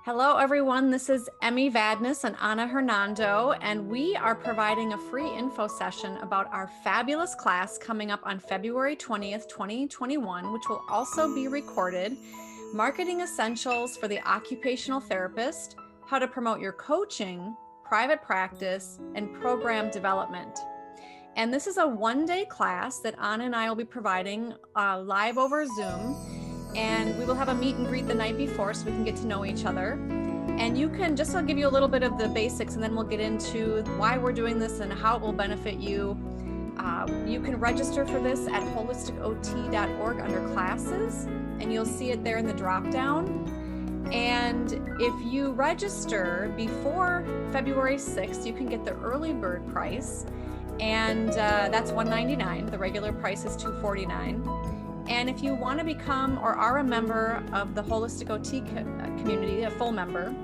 Hello, everyone. This is Emmy Vadnais and Ana Hernando, and we are providing a free info session about our fabulous class coming up on February 20th, 2021, which will also be recorded. Marketing Essentials for the Occupational Therapist, how to promote your coaching, private practice, and program development. And this is a one-day class that Ana and I will be providing live over Zoom. And we will have a meet and greet the night before so we can get to know each other. And you can I'll give you a little bit of the basics, and then we'll get into why we're doing this and how it will benefit you. You can register for this at holisticot.org under classes, and you'll see it there in the drop down. And if you register before February 6th, you can get the early bird price, and that's $199. The regular price is $249. And if you want to become or are a member of the Holistic OT community, a full member,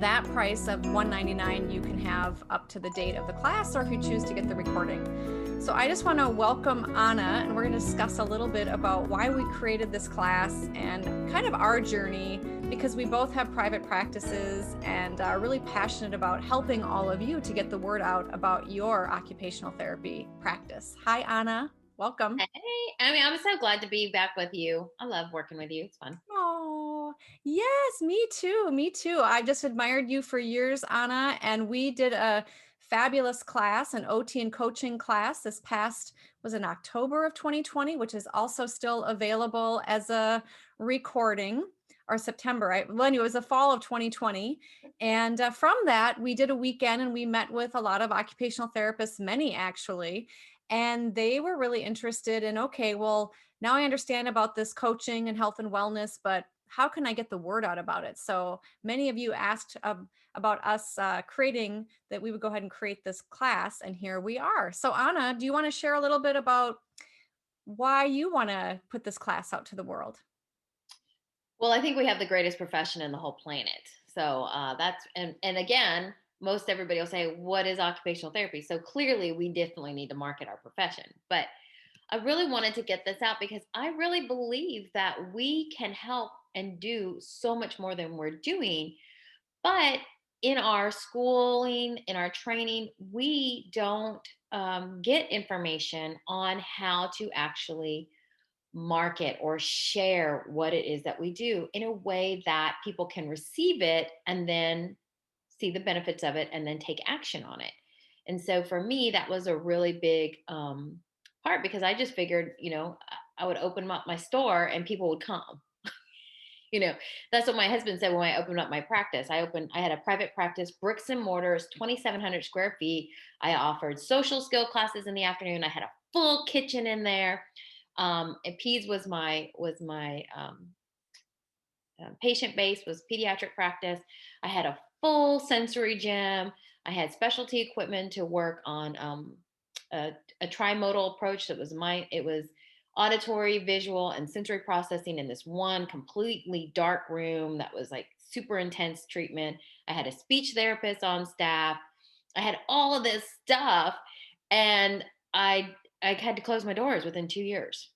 that price of $199 you can have up to the date of the class, or if you choose to get the recording. So I just want to welcome Ana, and we're going to discuss a little bit about why we created this class and kind of our journey, because we both have private practices and are really passionate about helping all of you to get the word out about your occupational therapy practice. Hi, Ana. Welcome. Hey, I'm so glad to be back with you. I love working with you. It's fun. Oh, yes, me too. Me too. I've just admired you for years, Ana, and we did a fabulous class, an OT and coaching class this past was in October of 2020, which is also still available as a recording, or September. Well, anyway, it was the fall of 2020. And from that, we did a weekend and we met with a lot of occupational therapists, many actually, and they were really interested in, okay, well, now I understand about this coaching and health and wellness, but how can I get the word out about it? So many of you asked about us creating that we would go ahead and create this class, and here we are. So Ana, do you want to share a little bit about why you want to put this class out to the world? Well, I think we have the greatest profession in the whole planet. So that's and again, most everybody will say, "What is occupational therapy?" So clearly, we definitely need to market our profession. But I really wanted to get this out because I really believe that we can help and do so much more than we're doing. But in our schooling, in our training, we don't get information on how to actually market or share what it is that we do in a way that people can receive it and then see the benefits of it and then take action on it. And so for me, that was a really big part because I just figured, I would open up my store and people would come. you know that's what my husband said when I opened up my practice. I had a private practice, bricks and mortars, 2,700 square feet. I offered social skill classes in the afternoon. I had a full kitchen in there. And peds was my patient base, was pediatric practice. I had a full sensory gym. I had specialty equipment to work on a trimodal approach. It was auditory, visual, and sensory processing in this one completely dark room that was like super intense treatment. I had a speech therapist on staff. I had all of this stuff, and I had to close my doors within 2 years.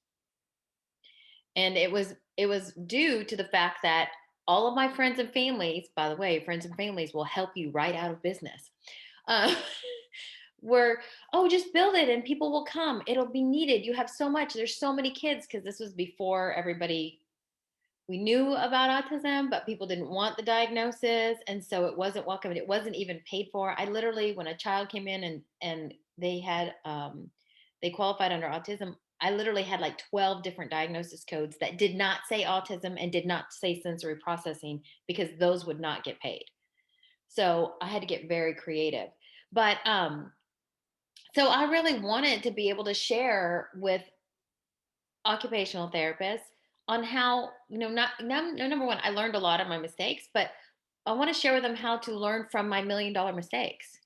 And it was due to the fact that all of my friends and families, by the way, friends and families will help you right out of business. Uh, were, oh, just build it and people will come. It'll be needed. You have so much. There's so many kids, because this was before everybody, we knew about autism, but people didn't want the diagnosis. And so it wasn't welcome. It wasn't even paid for. I literally, when a child came in and they qualified under autism, I literally had like 12 different diagnosis codes that did not say autism and did not say sensory processing, because those would not get paid. So I had to get very creative. But so I really wanted to be able to share with occupational therapists on how, number one, I learned a lot of my mistakes, but I want to share with them how to learn from my $1 million mistakes.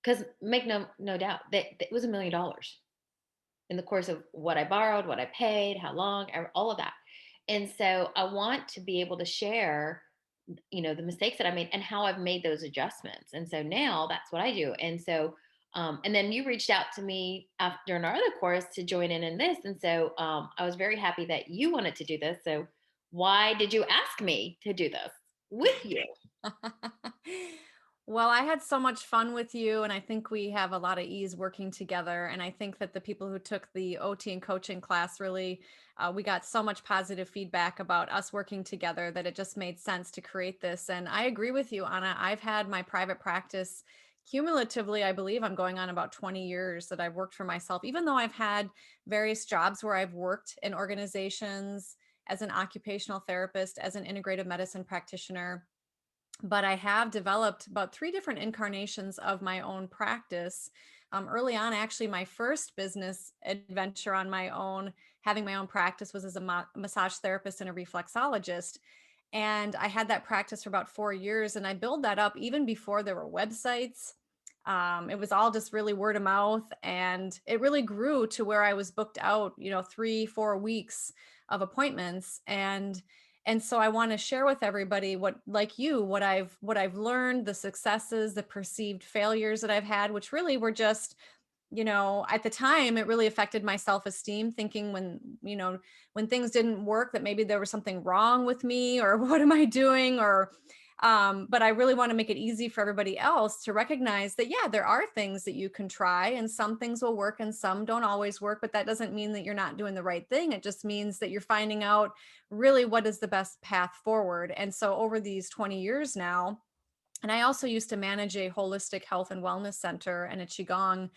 Because make no doubt that it was $1 million in the course of what I borrowed, what I paid, how long, all of that. And so I want to be able to share, the mistakes that I made and how I've made those adjustments. And so now that's what I do. And so, and then you reached out to me after in our other course to join in this. And so I was very happy that you wanted to do this. So why did you ask me to do this? with you. Well, I had so much fun with you, and I think we have a lot of ease working together. And I think that the people who took the OT and coaching class really, we got so much positive feedback about us working together that it just made sense to create this. And I agree with you, Anna. I've had my private practice cumulatively, I believe I'm going on about 20 years that I've worked for myself, even though I've had various jobs where I've worked in organizations as an occupational therapist, as an integrative medicine practitioner, but I have developed about three different incarnations of my own practice. Early on, actually, my first business adventure on my own, having my own practice, was as a massage therapist and a reflexologist. And I had that practice for about 4 years, and I built that up even before there were websites. It was all just really word of mouth, and it really grew to where I was booked out, 3, 4 weeks of appointments. And so I want to share with everybody what, like you, what I've learned, the successes, the perceived failures that I've had, which really were just, at the time, it really affected my self-esteem, thinking when things didn't work, that maybe there was something wrong with me, or what am I doing? But I really want to make it easy for everybody else to recognize that, yeah, there are things that you can try, and some things will work and some don't always work, but that doesn't mean that you're not doing the right thing. It just means that you're finding out really what is the best path forward. And so over these 20 years now, and I also used to manage a holistic health and wellness center and a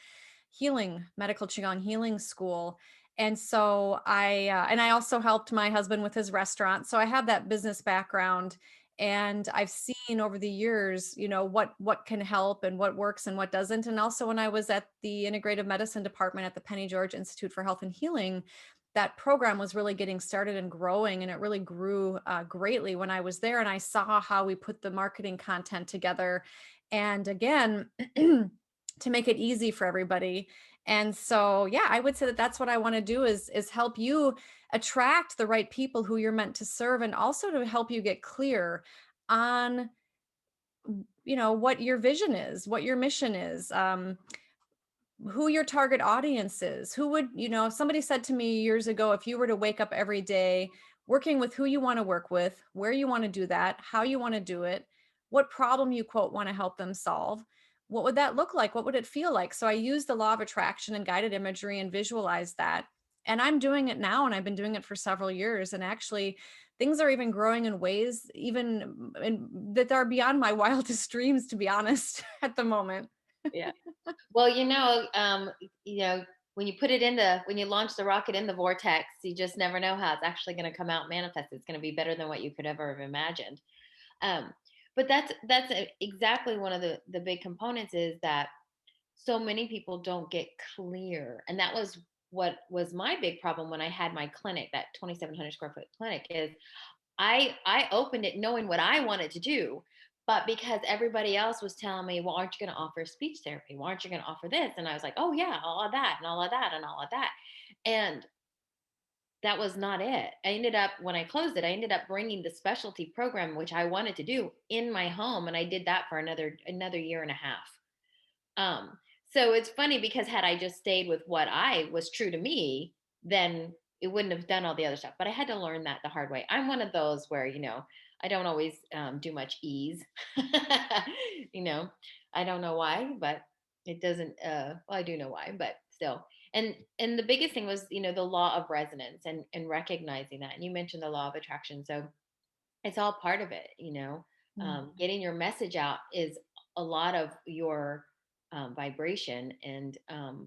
medical Qigong healing school. And so I also helped my husband with his restaurant. So I have that business background, and I've seen over the years, what can help and what works and what doesn't. And also when I was at the integrative medicine department at the Penny George Institute for Health and Healing, that program was really getting started and growing, and it really grew greatly when I was there. And I saw how we put the marketing content together. And again, to make it easy for everybody. And so, yeah, I would say that that's what I want to do is help you attract the right people who you're meant to serve, and also to help you get clear on, what your vision is, what your mission is, who your target audience is. Who would, somebody said to me years ago, if you were to wake up every day working with who you want to work with, where you want to do that, how you want to do it, what problem you quote want to help them solve, what would that look like? What would it feel like? So I use the law of attraction and guided imagery and visualize that. And I'm doing it now, and I've been doing it for several years. And actually, things are even growing in ways that are beyond my wildest dreams, to be honest, at the moment. Yeah. Well, you know, when you put it in the when you launch the rocket in the vortex, you just never know how it's actually going to come out manifest. It's going to be better than what you could ever have imagined. Um, but exactly one of the big components is that so many people don't get clear, and that was what was my big problem when I had my clinic, that 2,700 square foot clinic. Is I opened it knowing what I wanted to do, but because everybody else was telling me, "Well, aren't you going to offer speech therapy? Well, aren't you going to offer this?" And I was like, "Oh yeah, all of that and all of that and all of that," and that was not it. I ended up when I closed it, I ended up bringing the specialty program, which I wanted to do, in my home, and I did that for another year and a half. Um, so it's funny because had I just stayed with what I was true to me, then it wouldn't have done all the other stuff. But I had to learn that the hard way. I'm one of those where, I don't always do much ease. you know, I don't know why, but it doesn't, well, I do know why, but still. And the biggest thing was, the law of resonance and recognizing that. And you mentioned the law of attraction. So it's all part of it, Mhm. getting your message out is a lot of your vibration, and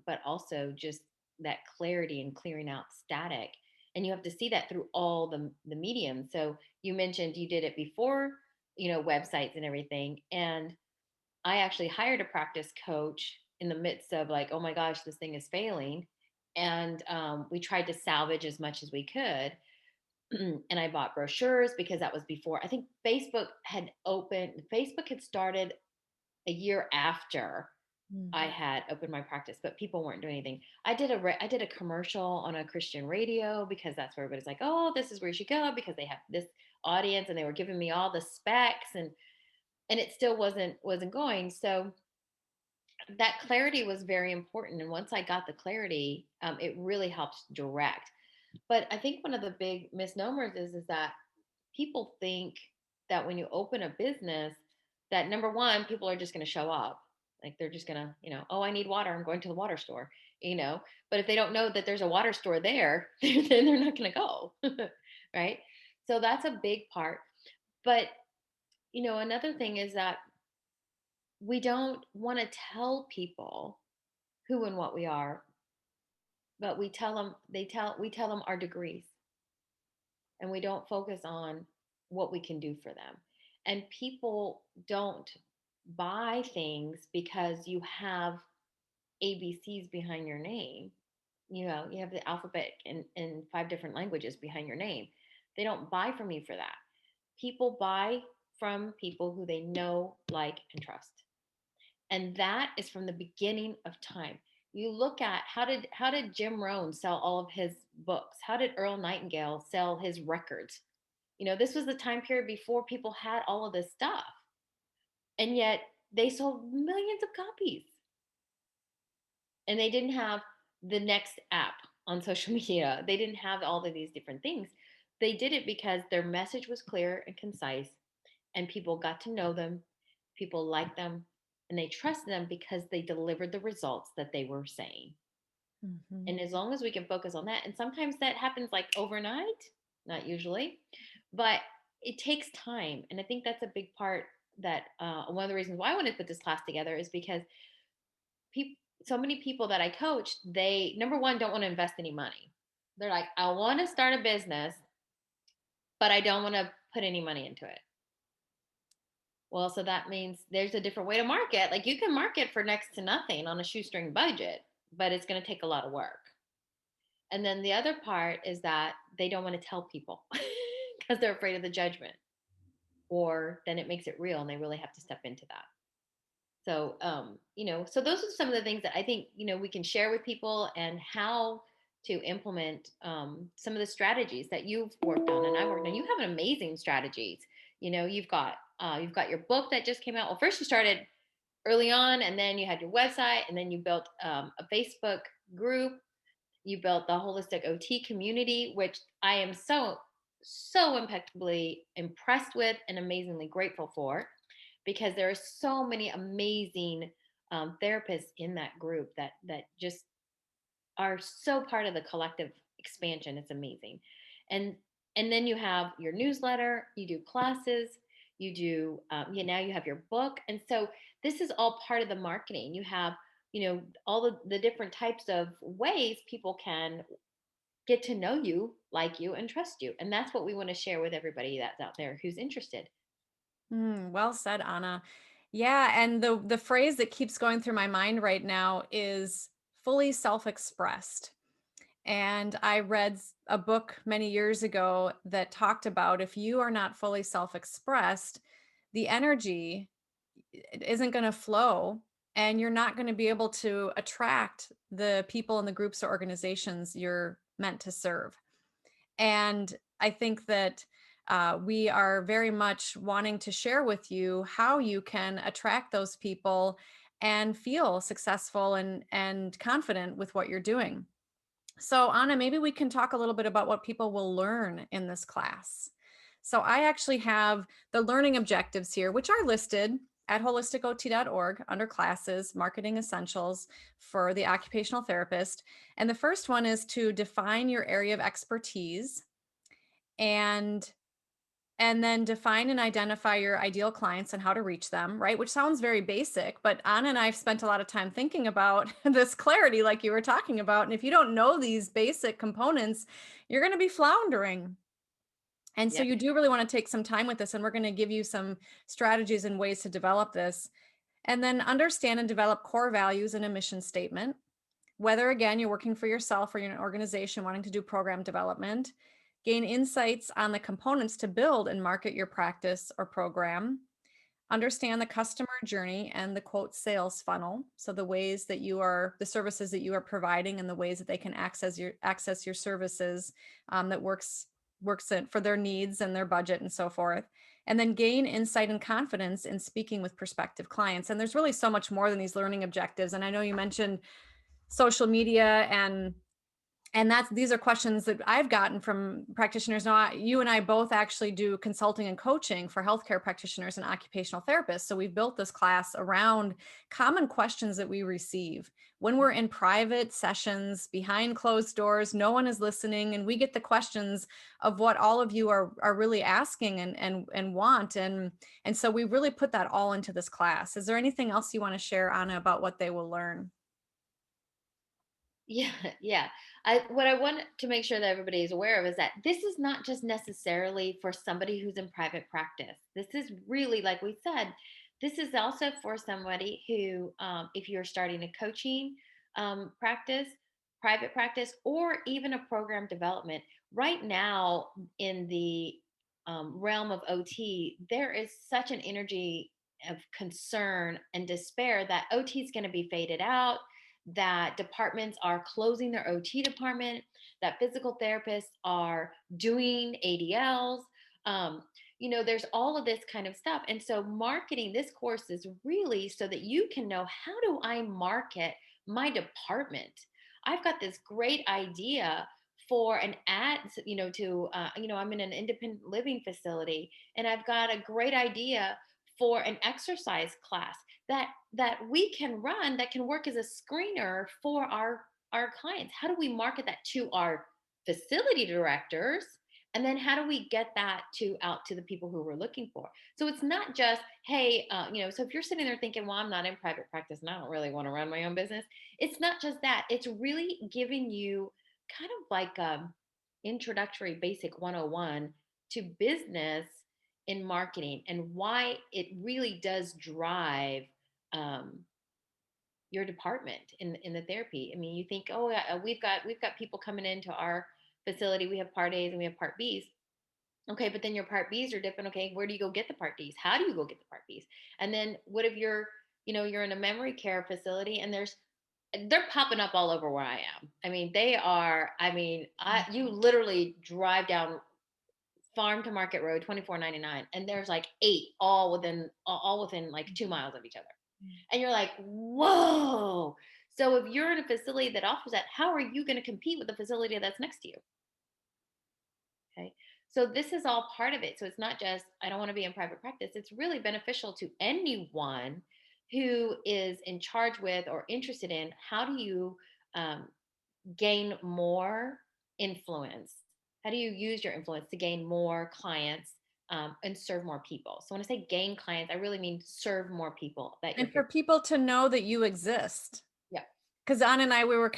but also just that clarity and clearing out static, and you have to see that through all the mediums. So you mentioned you did it before, websites and everything, and I actually hired a practice coach in the midst of, like, oh my gosh, this thing is failing, and we tried to salvage as much as we could. And I bought brochures because that was before, I think Facebook had started a year after I Mhm. had opened my practice, but people weren't doing anything. I did a commercial on a Christian radio because that's where everybody's like, "Oh, this is where you should go because they have this audience," and they were giving me all the specs, and it still wasn't going. So that clarity was very important, and once I got the clarity, it really helps direct. But I think one of the big misnomers is that people think that when you open a business, that number one, people are just going to show up. Like they're just going to, oh, I need water. I'm going to the water store, you know. But if they don't know that there's a water store there, then they're not going to go. Right. So that's a big part. But, another thing is that we don't want to tell people who and what we are, but we tell them our degrees, and we don't focus on what we can do for them. And people don't buy things because you have ABCs behind your name. You have the alphabet in five different languages behind your name. They don't buy from you for that. People buy from people who they know, like, and trust. And that is from the beginning of time. You look at how did Jim Rohn sell all of his books? How did Earl Nightingale sell his records? This was the time period before people had all of this stuff. And yet they sold millions of copies. And they didn't have the next app on social media. They didn't have all of these different things. They did it because their message was clear and concise, and people got to know them. People liked them, and they trusted them because they delivered the results that they were saying. Mhm. And as long as we can focus on that, and sometimes that happens like overnight, not usually, but it takes time. And I think that's a big part that one of the reasons why I wanted to put this class together is because people, so many people that I coach, they, number one, don't want to invest any money. They're like, I want to start a business, but I don't want to put any money into it. Well, so that means there's a different way to market. Like you can market for next to nothing on a shoestring budget, but it's going to take a lot of work. And then the other part is that they don't want to tell people because they're afraid of the judgment, or then it makes it real and they really have to step into that. So, so those are some of the things that I think, we can share with people, and how to implement some of the strategies that you've worked on and I worked on. You have an amazing strategies. You've got your book that just came out. Well, first you started early on, and then you had your website, and then you built a Facebook group. You built the holistic OT community, which I am so impeccably impressed with and amazingly grateful for, because there are so many amazing therapists in that group that just are so part of the collective expansion. It's amazing. And then you have your newsletter, you do classes, you do now you have your book. And so this is all part of the marketing. You have all the different types of ways people can get to know you, like you, and trust you. And that's what we want to share with everybody that's out there who's interested. Well said, Anna. Yeah, and the phrase that keeps going through my mind right now is fully self-expressed. And I read a book many years ago that talked about if you are not fully self-expressed, the energy isn't going to flow, and you're not going to be able to attract the people and the groups or organizations you're meant to serve. And I think that we are very much wanting to share with you how you can attract those people and feel successful and confident with what you're doing. So, Anna, maybe we can talk a little bit about what people will learn in this class. So, I actually have the learning objectives here, which are listed at holisticot.org under classes, marketing essentials for the occupational therapist. And the first one is to define your area of expertise, and then define and identify your ideal clients and how to reach them, right? Which sounds very basic, but Anna and I have spent a lot of time thinking about this clarity, like you were talking about. And if you don't know these basic components, you're going to be floundering. And so Yep. you do really want to take some time with this, and we're going to give you some strategies and ways to develop this. And then understand and develop core values and a mission statement. Whether, again, you're working for yourself or you're an organization wanting to do program development, gain insights on the components to build and market your practice or program, understand the customer journey and the quote sales funnel. So the ways that the services that you are providing and the ways that they can access your services that works for their needs and their budget and so forth. And then gain insight and confidence in speaking with prospective clients. And there's really so much more than these learning objectives. And I know you mentioned social media and And these are questions that I've gotten from practitioners. Now, you and I both actually do consulting and coaching for healthcare practitioners and occupational therapists. So we've built this class around common questions that we receive when we're in private sessions behind closed doors. No one is listening, and we get the questions of what all of you are really asking and want. And so we really put that all into this class. Is there anything else you want to share, Anna, about what they will learn? Yeah, yeah. What I want to make sure that everybody is aware of is that this is not just necessarily for somebody who's in private practice. This is really, like we said, this is also for somebody who, if you're starting a coaching practice, private practice, or even a program development. Right now, in the realm of OT, there is such an energy of concern and despair that OT is going to be faded out, that departments are closing their OT department, that physical therapists are doing ADLs. Um, there's all of this kind of stuff. And so, marketing this course is really so that you can know, how do I market my department? I've got this great idea for an ad, I'm in an independent living facility, and I've got a great idea for an exercise class that we can run, that can work as a screener for our clients. How do we market that to our facility directors, and then how do we get that to out to the people who we're looking for? So it's not just, hey, so if you're sitting there thinking, well, I'm not in private practice and I don't really want to run my own business, it's not just that. It's really giving you kind of like introductory basic 101 to business in marketing, and why it really does drive um, your department in the therapy. I mean, you think, oh, we've got people coming into our facility. We have part A's and we have part B's. Okay, but then your part B's are different. Okay, where do you go get the part D's? How do you go get the part B's? And then what if you're in a memory care facility, and they're popping up all over where I am. I mean, they are. I mean, you literally drive down Farm to Market Road, 2499, and there's like eight all within like 2 miles of each other. And you're like, whoa. So if you're in a facility that offers that, how are you going to compete with the facility that's next to you? Okay. So this is all part of it. So it's not just, I don't want to be in private practice. It's really beneficial to anyone who is in charge with or interested in, how do you um, gain more influence? How do you use your influence to gain more clients, and serve more people? So when I say gain clients, I really mean serve more people that you're And for here. people to know that you exist. Yeah. Because Anna and I, we were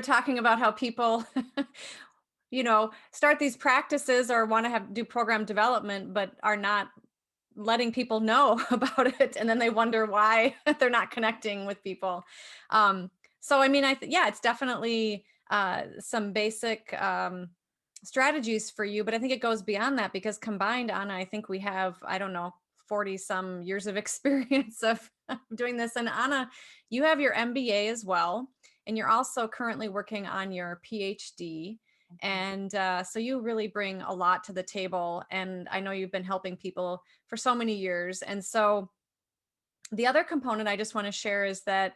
talking about how people, start these practices or want to do program development, but are not letting people know about it. And then they wonder why they're not connecting with people. So, I mean, yeah, it's definitely some basic strategies for you, but I think it goes beyond that, because combined, Anna, I think we have, I don't know, 40 some years of experience of doing this. And Anna, you have your MBA as well, and you're also currently working on your PhD. And so you really bring a lot to the table. And I know you've been helping people for so many years. And so the other component I just want to share is that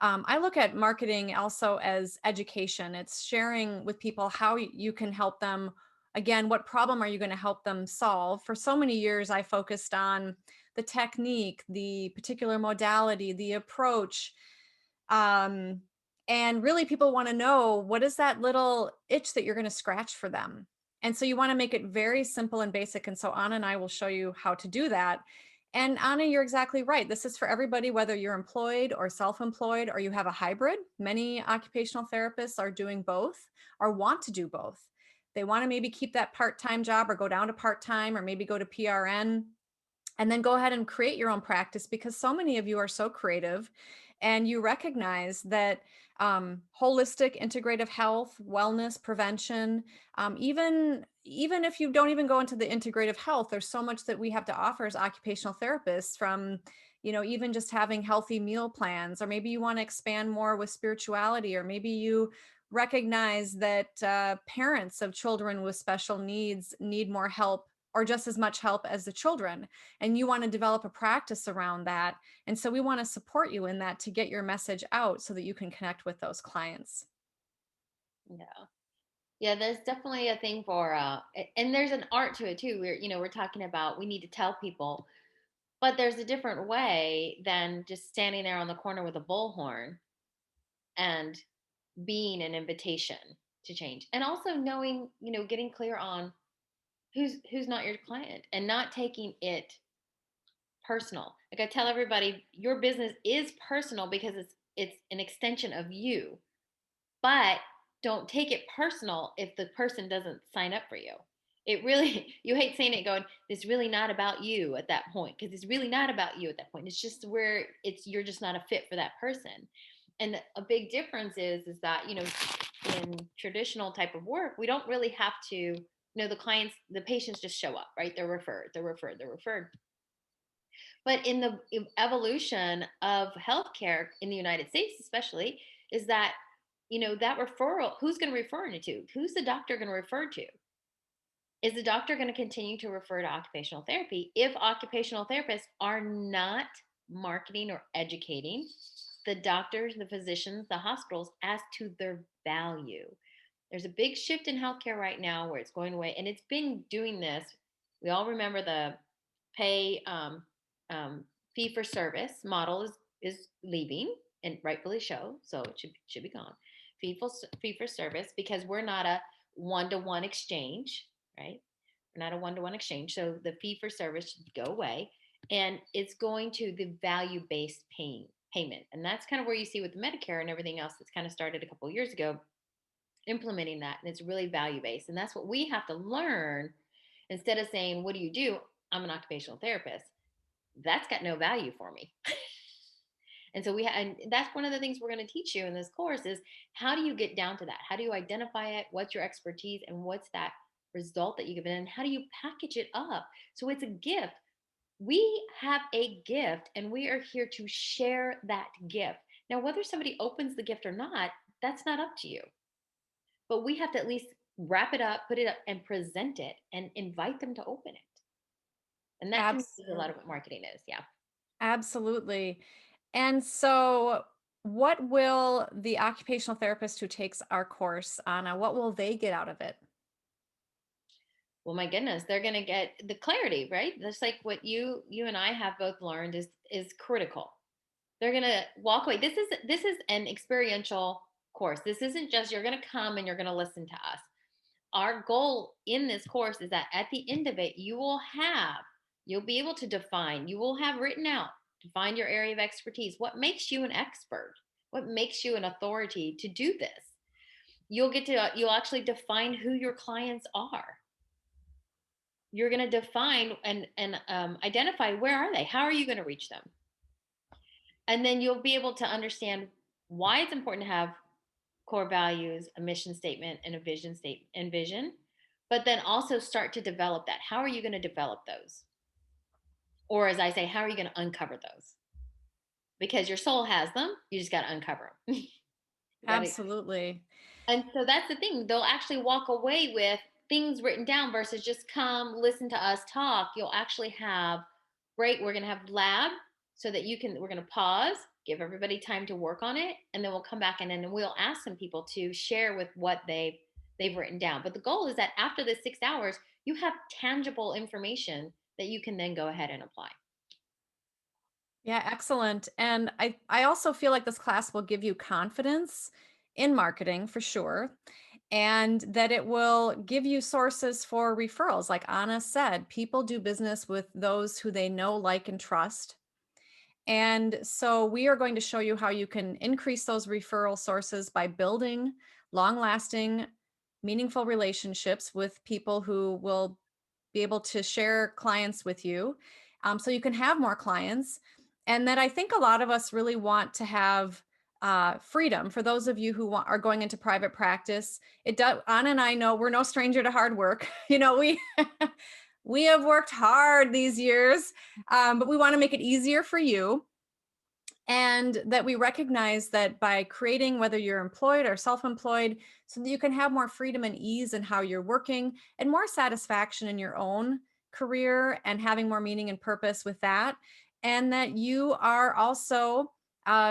I look at marketing also as education. It's sharing with people how you can help them. Again, what problem are you going to help them solve? For so many years, I focused on the technique, the particular modality, the approach. Um, and really, people want to know, what is that little itch that you're going to scratch for them? And so you want to make it very simple and basic. And so Anna and I will show you how to do that. And Anna, you're exactly right. This is for everybody, whether you're employed or self-employed, or you have a hybrid. Many occupational therapists are doing both or want to do both. They want to maybe keep that part-time job or go down to part-time, or maybe go to PRN, and then go ahead and create your own practice, because so many of you are so creative and you recognize that holistic integrative health, wellness, prevention, even if you don't even go into the integrative health, there's so much that we have to offer as occupational therapists, from even just having healthy meal plans, or maybe you want to expand more with spirituality, or maybe you recognize that parents of children with special needs need more help, or just as much help as the children, and you want to develop a practice around that. And so we want to support you in that, to get your message out so that you can connect with those clients. Yeah. Yeah, there's definitely a thing for and there's an art to it too. We're talking about we need to tell people, but there's a different way than just standing there on the corner with a bullhorn and being an invitation to change. And also knowing, getting clear on who's not your client and not taking it personal. Like I tell everybody, your business is personal because it's an extension of you. But don't take it personal if the person doesn't sign up for you. It really, you hate saying it going, it's really not about you at that point, because it's really not about you at that point. It's just where you're just not a fit for that person. And a big difference is that, in traditional type of work, we don't really have to, the patients just show up, right? They're referred. But in the evolution of healthcare in the United States, especially, is that, that referral, who's going to refer it to? Who's the doctor going to refer to? Is the doctor going to continue to refer to occupational therapy if occupational therapists are not marketing or educating the doctors, the physicians, the hospitals as to their value? There's a big shift in healthcare right now where it's going away, and it's been doing this. We all remember the pay um, fee for service model is leaving, and rightfully so it should be gone. Fee for service, because we're not a one-to-one exchange, right? We're not a one-to-one exchange, so the fee for service should go away, and it's going to the value-based payment, and that's kind of where you see with the Medicare and everything else that's kind of started a couple of years ago, implementing that, and it's really value-based, and that's what we have to learn. Instead of saying, what do you do? I'm an occupational therapist. That's got no value for me. And so and that's one of the things we're going to teach you in this course is, how do you get down to that? How do you identify it? What's your expertise, and what's that result that you give it? And how do you package it up so it's a gift? We have a gift, and we are here to share that gift. Now, whether somebody opens the gift or not, that's not up to you. But we have to at least wrap it up, put it up, and present it and invite them to open it. And that, to me, is a lot Absolutely. of what marketing is. Yeah. Absolutely. And so, what will the occupational therapist who takes our course, Anna, what will they get out of it? Well, my goodness, they're going to get the clarity, right? That's like what you and I have both learned is critical. They're going to walk away. This is an experiential course. This isn't just you're going to come and you're going to listen to us. Our goal in this course is that at the end of it, you'll be able to define, you will have written out, define your area of expertise. What makes you an expert? What makes you an authority to do this? You'll actually define who your clients are. You're going to define and identify, where are they? How are you going to reach them? And then you'll be able to understand why it's important to have core values, a mission statement, and a vision, but then also start to develop that. How are you going to develop those? Or as I say, how are you going to uncover those? Because your soul has them, you just got to uncover them. You got to. Absolutely. And so that's the thing. They'll actually walk away with things written down versus just come listen to us talk. You'll actually have, great, we're going to have lab so that we're going to pause, give everybody time to work on it, and then we'll come back and then we'll ask some people to share with what they've written down. But the goal is that after the 6 hours, you have tangible information that you can then go ahead and apply. Yeah, excellent. And I also feel like this class will give you confidence in marketing for sure, and that it will give you sources for referrals. Like Anna said, people do business with those who they know, like, and trust. And so we are going to show you how you can increase those referral sources by building long-lasting, meaningful relationships with people who will be able to share clients with you, so you can have more clients. And that I think a lot of us really want to have freedom. For those of you who are going into private practice, it does. Anna and I know we're no stranger to hard work. We we have worked hard these years, but we want to make it easier for you. And that we recognize that by creating, whether you're employed or self-employed, so that you can have more freedom and ease in how you're working and more satisfaction in your own career and having more meaning and purpose with that. And that you are also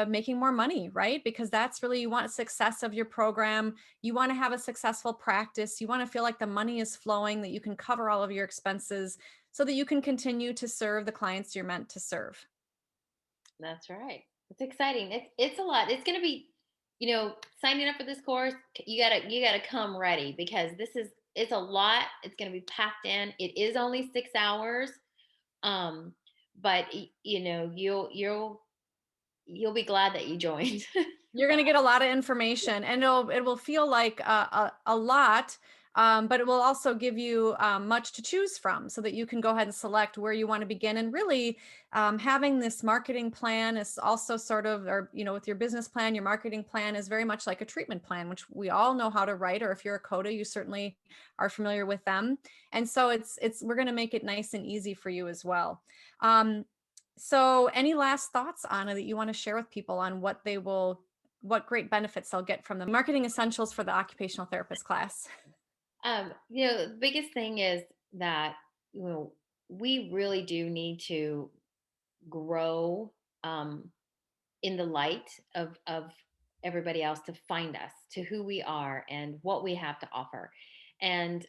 making more money, right? Because that's really, you want success of your program. You want to have a successful practice. You want to feel like the money is flowing, that you can cover all of your expenses so that you can continue to serve the clients you're meant to serve. That's right. It's exciting. It's a lot. It's going to be, signing up for this course. You gotta come ready because it's a lot. It's going to be packed in. It is only 6 hours, um, but you'll be glad that you joined. You're going to get a lot of information, and it will feel like a lot, but it will also give you much to choose from so that you can go ahead and select where you want to begin. And really, having this marketing plan is also sort of, or, with your business plan, your marketing plan is very much like a treatment plan, which we all know how to write, or if you're a CODA, you certainly are familiar with them. And so we're going to make it nice and easy for you as well. So any last thoughts, Anna, that you want to share with people on what great benefits they'll get from the marketing essentials for the occupational therapist class? The biggest thing is that you know we really do need to grow, in the light of everybody else, to find us, to who we are and what we have to offer. And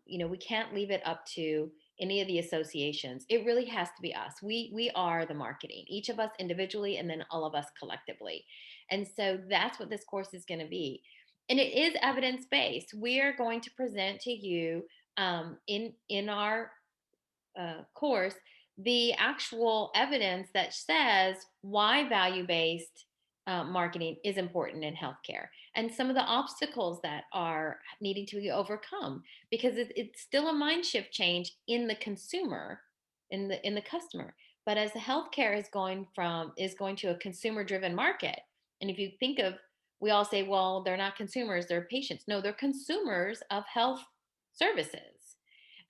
we can't leave it up to any of the associations. It really has to be us. We are the marketing, each of us individually and then all of us collectively. And so that's what this course is going to be. And it is evidence based. We are going to present to you, in our course, the actual evidence that says why value based marketing is important in healthcare, and some of the obstacles that are needing to be overcome, because it's still a mind shift change in the consumer, in the customer. But as the healthcare is going to a consumer driven market, and if you think of, we all say, well, they're not consumers, they're patients. No, they're consumers of health services.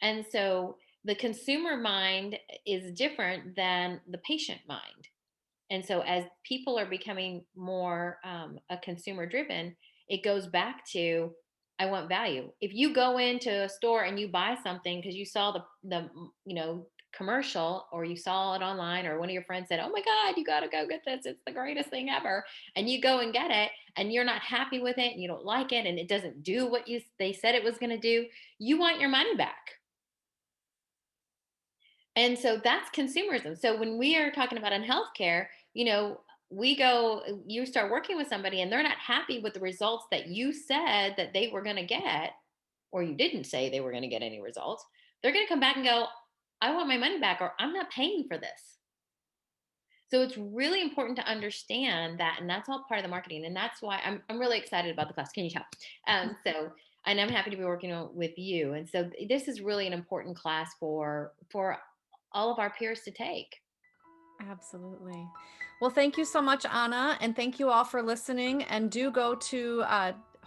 And so the consumer mind is different than the patient mind. And so as people are becoming more a consumer driven, it goes back to, I want value. If you go into a store and you buy something because you saw the commercial, or you saw it online, or one of your friends said, oh my God, you got to go get this, it's the greatest thing ever, and you go and get it, and you're not happy with it and you don't like it and it doesn't do what they said it was going to do, you want your money back. And so that's consumerism. So when we are talking about in healthcare, you start working with somebody and they're not happy with the results that you said that they were going to get, or you didn't say they were going to get any results. They're going to come back and go, I want my money back, or I'm not paying for this. So it's really important to understand that, and that's all part of the marketing. And that's why I'm really excited about the class. Can you tell? And I'm happy to be working with you. And so this is really an important class for all of our peers to take. Absolutely. Well, thank you so much, Anna, and thank you all for listening. And do go to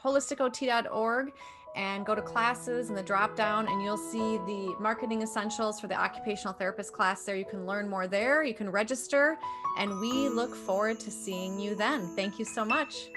holisticot.org and go to classes and the drop down, and you'll see the marketing essentials for the occupational therapist class there. You can learn more there, you can register, and we look forward to seeing you then. Thank you so much.